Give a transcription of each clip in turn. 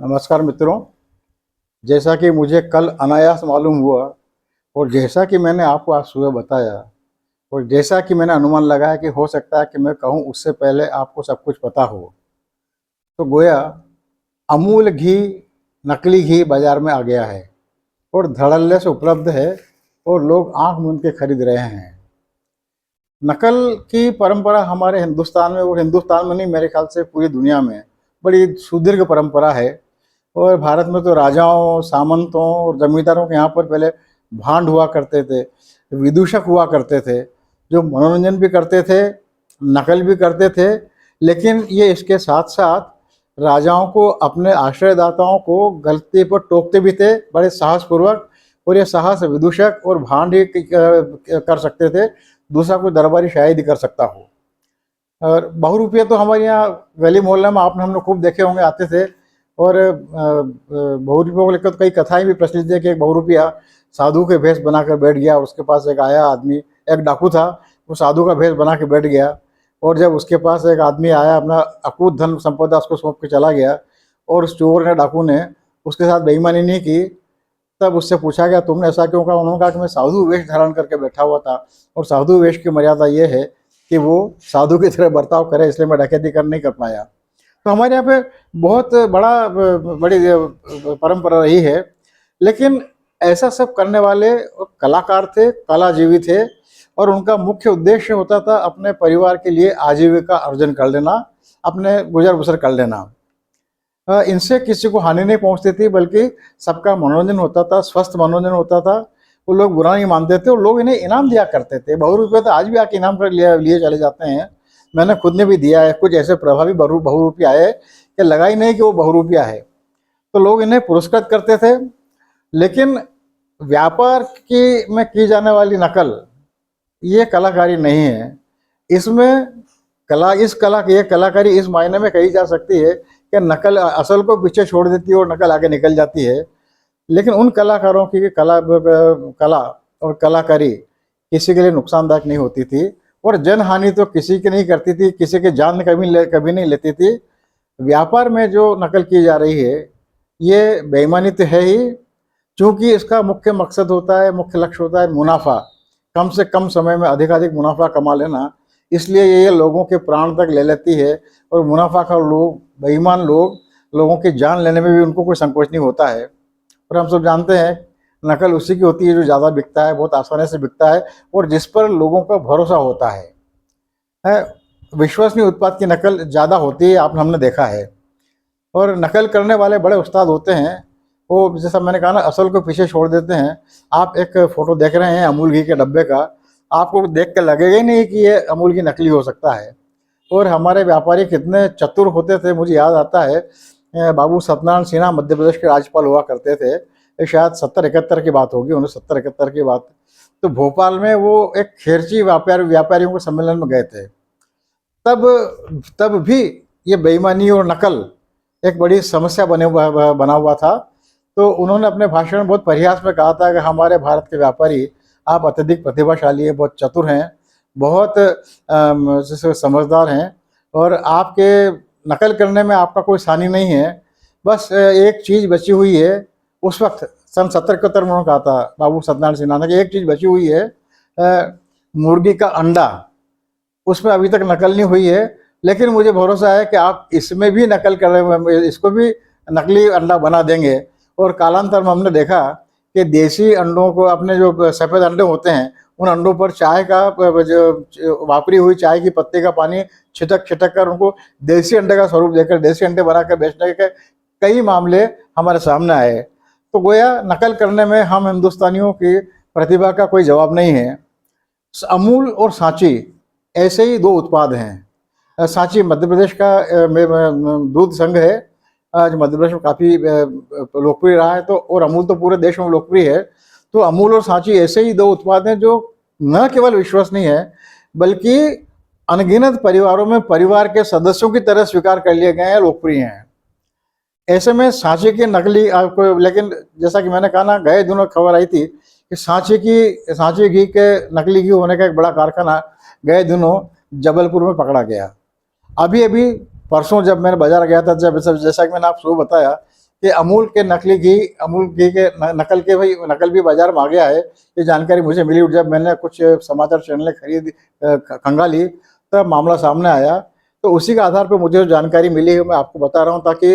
नमस्कार मित्रों। जैसा कि मुझे कल अनायास मालूम हुआ और जैसा कि मैंने आपको आज सुबह बताया और जैसा कि मैंने अनुमान लगाया कि हो सकता है कि मैं कहूँ उससे पहले आपको सब कुछ पता हो, तो गोया अमूल घी, नकली घी बाज़ार में आ गया है और धड़ल्ले से उपलब्ध है और लोग आंख मूंद के खरीद रहे हैं। नकल की परंपरा हमारे हिंदुस्तान में, और हिंदुस्तान में नहीं, मेरे ख्याल से पूरी दुनिया में बड़ी सुदीर्घ परंपरा है। और भारत में तो राजाओं, सामंतों और जमींदारों के यहाँ पर पहले भांड हुआ करते थे, विदूषक हुआ करते थे, जो मनोरंजन भी करते थे, नकल भी करते थे। लेकिन ये इसके साथ साथ राजाओं को, अपने आश्रयदाताओं को गलती पर टोकते भी थे बड़े साहसपूर्वक, और ये साहस विदूषक और भांड ही कर सकते थे, दूसरा कोई दरबारी शायद ही कर सकता हो। और बहुरूपिया तो हमारे यहाँ गली मोहल्ले में हमने खूब देखे होंगे, आते थे। और बहुरूपियों को लेकर कई कथाएं भी प्रचलित है कि एक बहुरूपिया साधु के भेष बनाकर बैठ गया, उसके पास एक आया आदमी, एक डाकू था, वो साधु का भेष बना के बैठ गया, और जब उसके पास एक आदमी आया, अपना अकूत धन संपदा उसको सौंप के चला गया, और उस चोर ने, डाकू ने उसके साथ बेईमानी नहीं की, तब उससे पूछा गया तुमने ऐसा क्यों कहा? उन्होंने कहा कि मैं साधु वेश धारण करके बैठा हुआ था, और साधु वेश की मर्यादा ये है कि वो साधु की तरह बर्ताव करे, इसलिए मैं डकैती कर नहीं कर पाया। तो हमारे यहाँ पे बहुत बड़ी परंपरा रही है। लेकिन ऐसा सब करने वाले कलाकार थे, कलाजीवी थे, और उनका मुख्य उद्देश्य होता था अपने परिवार के लिए आजीविका अर्जन कर लेना, अपने गुजर बसर कर लेना। इनसे किसी को हानि नहीं पहुंचती थी, बल्कि सबका मनोरंजन होता था, स्वस्थ मनोरंजन होता था। वो लोग बुरा नहीं मानते थे, और लोग इन्हें इनाम दिया करते थे। बहुरूपिया तो आज भी आके इनाम कर लिए चले जाते हैं। मैंने खुद ने भी दिया है। कुछ ऐसे प्रभावी बहुरूपिया आए कि लगा ही नहीं कि वो बहुरूपिया है, तो लोग इन्हें पुरस्कृत करते थे। लेकिन व्यापार में की जाने वाली नकल ये कलाकारी नहीं है। इसमें ये कलाकारी इस मायने में कही जा सकती है कि नकल असल को पीछे छोड़ देती है और नकल आगे निकल जाती है। लेकिन उन कलाकारों की कला और कलाकारी किसी के लिए नुकसानदायक नहीं होती थी, और जनहानि तो किसी की नहीं करती थी, किसी की जान कभी नहीं लेती थी। व्यापार में जो नकल की जा रही है ये बेईमानी तो है ही, क्योंकि इसका मुख्य मकसद होता है, मुख्य लक्ष्य होता है मुनाफा, कम से कम समय में अधिक मुनाफा कमा लेना। इसलिए ये लोगों के प्राण तक ले लेती है, और मुनाफा का लोग, बेईमान लोग, लोगों की जान लेने में भी उनको कोई संकोच नहीं होता है। और हम सब जानते हैं नकल उसी की होती है जो ज़्यादा बिकता है, बहुत आसानी से बिकता है, और जिस पर लोगों का भरोसा होता है। विश्वसनीय उत्पाद की नकल ज़्यादा होती है, हमने देखा है। और नकल करने वाले बड़े उस्ताद होते हैं, वो जैसा मैंने कहा ना, असल को पीछे छोड़ देते हैं। आप एक फ़ोटो देख रहे हैं अमूल घी के डब्बे का, आपको देख कर लगेगा ही नहीं कि ये अमूल घी नकली हो सकता है। और हमारे व्यापारी कितने चतुर होते थे। मुझे याद आता है, बाबू सत्यनारायण सिन्हा मध्य प्रदेश के राज्यपाल हुआ करते थे। ये शायद 70-71 की बात होगी, 1970-71 की बात। तो भोपाल में वो एक खेरची व्यापारियों के सम्मेलन में गए थे। तब भी ये बेईमानी और नकल एक बड़ी समस्या बना हुआ था। तो उन्होंने अपने भाषण में बहुत परिहास में कहा था कि हमारे भारत के व्यापारी, आप अत्यधिक प्रतिभाशाली हैं, बहुत चतुर हैं, बहुत जैसे समझदार हैं, और आपके नकल करने में आपका कोई सानी नहीं है। बस एक चीज़ बची हुई है। उस वक्त सन 70-71 में उन्होंने कहा था बाबू सत्यनारायण सिन्हा ने कि एक चीज़ बची हुई है, मुर्गी का अंडा, उसमें अभी तक नकल नहीं हुई है। लेकिन मुझे भरोसा है कि आप इसमें भी नकल कर रहे हैं, इसको भी नकली अंडा बना देंगे। और कालांतर में हमने देखा कि देसी अंडों को, अपने जो सफ़ेद अंडे होते हैं, उन अंडों पर चाय का, जो वापरी हुई चाय की पत्ती का पानी छिटक कर उनको देसी अंडे का स्वरूप देकर देसी अंडे बनाकर बेचने के कई मामले हमारे सामने आए। तो गोया नकल करने में हम हिंदुस्तानियों की प्रतिभा का कोई जवाब नहीं है। अमूल और सांची ऐसे ही दो उत्पाद हैं। सांची मध्य प्रदेश का दूध संघ है, जो मध्य प्रदेश में काफ़ी लोकप्रिय रहा है। तो और अमूल तो पूरे देश में लोकप्रिय है। तो अमूल और सांची ऐसे ही दो उत्पाद हैं जो न केवल विश्वसनीय है, बल्कि अनगिनत परिवारों में परिवार के सदस्यों की तरह स्वीकार कर लिए गए हैं, लोकप्रिय हैं। ऐसे में सांची की नकली आपको, लेकिन जैसा कि मैंने कहा ना, गए दिनों खबर आई थी कि सांची घी के नकली घी होने का एक बड़ा कारखाना गए दिनों जबलपुर में पकड़ा गया। अभी परसों जब मैंने बाजार गया था, जैसा कि मैंने आप सुबह बताया कि अमूल के नकली घी, अमूल घी के नकल के भाई नकल भी बाजार में आ गया है। ये जानकारी मुझे मिली जब मैंने कुछ समाचार चैनलें खंगाली, तब मामला सामने आया। तो उसी के आधार पर मुझे जो जानकारी मिली है मैं आपको बता रहा हूँ, ताकि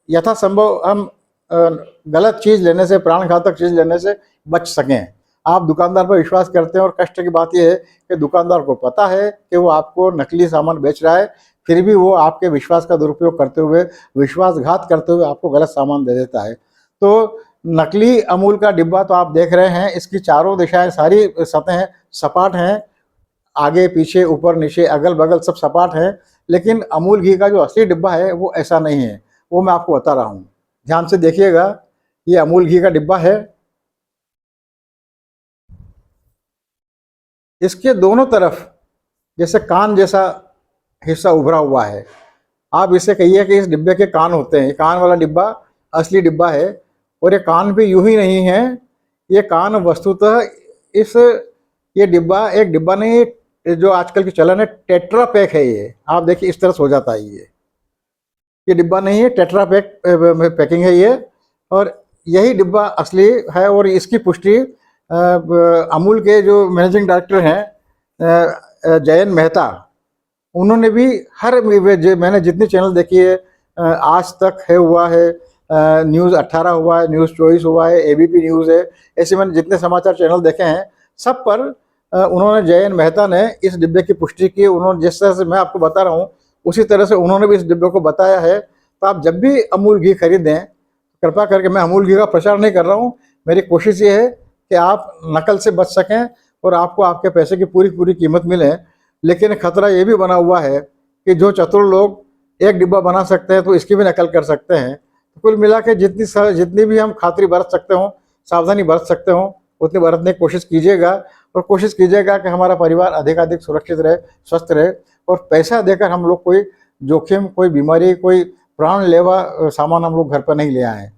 यथासंभव हम गलत चीज़ लेने से, प्राण घातक चीज़ लेने से बच सकें। आप दुकानदार पर विश्वास करते हैं और कष्ट की बात यह है कि दुकानदार को पता है कि वो आपको नकली सामान बेच रहा है, फिर भी वो आपके विश्वास का दुरुपयोग करते हुए, विश्वासघात करते हुए आपको गलत सामान दे देता है। तो नकली अमूल का डिब्बा तो आप देख रहे हैं, इसकी चारों दिशाएं, सारी सतहें सपाट हैं, आगे पीछे ऊपर नीचे अगल बगल सब सपाट है। लेकिन अमूल घी का जो असली डिब्बा है वो ऐसा नहीं है, वो मैं आपको बता रहा हूँ। ध्यान से देखिएगा, ये अमूल घी का डिब्बा है। इसके दोनों तरफ जैसे कान जैसा हिस्सा उभरा हुआ है। आप इसे कहिए कि इस डिब्बे के कान होते हैं। ये कान वाला डिब्बा असली डिब्बा है। और ये कान भी यूं ही नहीं है, ये कान वस्तुतः इस ये डिब्बा एक डिब्बा नहीं, जो आजकल की चलन है टेट्रा पैक है। ये आप देखिए इस तरह से हो जाता है। ये डिब्बा नहीं है, टेट्रा पैक पैकिंग है ये। और यही डिब्बा असली है। और इसकी पुष्टि अमूल के जो मैनेजिंग डायरेक्टर हैं जयन मेहता, उन्होंने भी हर मैंने जितनी चैनल देखी है, आज तक है हुआ है, न्यूज़ 18 हुआ है, न्यूज़ 24 हुआ है, एबीपी न्यूज़ है, ऐसे मैंने जितने समाचार चैनल देखे हैं सब पर उन्होंने, जयन मेहता ने इस डिब्बे की पुष्टि की। उन्होंने जिस तरह से मैं आपको बता रहा हूँ उसी तरह से उन्होंने भी इस डिब्बे को बताया है। तो आप जब भी अमूल घी खरीदें, कृपया करके, मैं अमूल घी का प्रचार नहीं कर रहा हूँ, मेरी कोशिश ये है कि आप नकल से बच सकें और आपको आपके पैसे की पूरी पूरी कीमत मिले। लेकिन खतरा ये भी बना हुआ है कि जो चतुर लोग एक डिब्बा बना सकते हैं तो इसकी भी नकल कर सकते हैं। तो कुल मिला के जितनी भी हम खातिरी बरत सकते हो, सावधानी बरत सकते हो, उतनी बरतने की कोशिश कीजिएगा। और कोशिश कीजिएगा कि हमारा परिवार अधिकाधिक सुरक्षित रहे, स्वस्थ रहे। और पैसा देकर हम लोग कोई जोखिम, कोई बीमारी, कोई प्राण लेवा सामान हम लोग घर पर नहीं ले आए।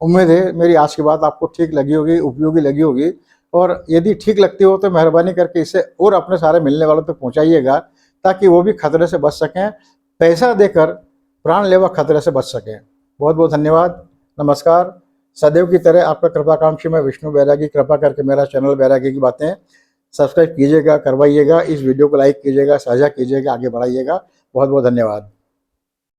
उम्मीद है मेरी आज की बात आपको ठीक लगी होगी, उपयोगी लगी होगी। और यदि ठीक लगती हो तो मेहरबानी करके इसे और अपने सारे मिलने वालों तक पहुंचाइएगा, ताकि वो भी खतरे से बच सकें, पैसा देकर प्राण लेवा खतरे से बच सकें। बहुत बहुत धन्यवाद। नमस्कार। सदैव की तरह आपका कृपाकांक्षी मैं विष्णु बैरागी। कृपा करके मेरा चैनल बैरागी की बातें सब्सक्राइब कीजिएगा, करवाइएगा। इस वीडियो को लाइक कीजिएगा, साझा कीजिएगा, आगे बढ़ाइएगा। बहुत बहुत धन्यवाद।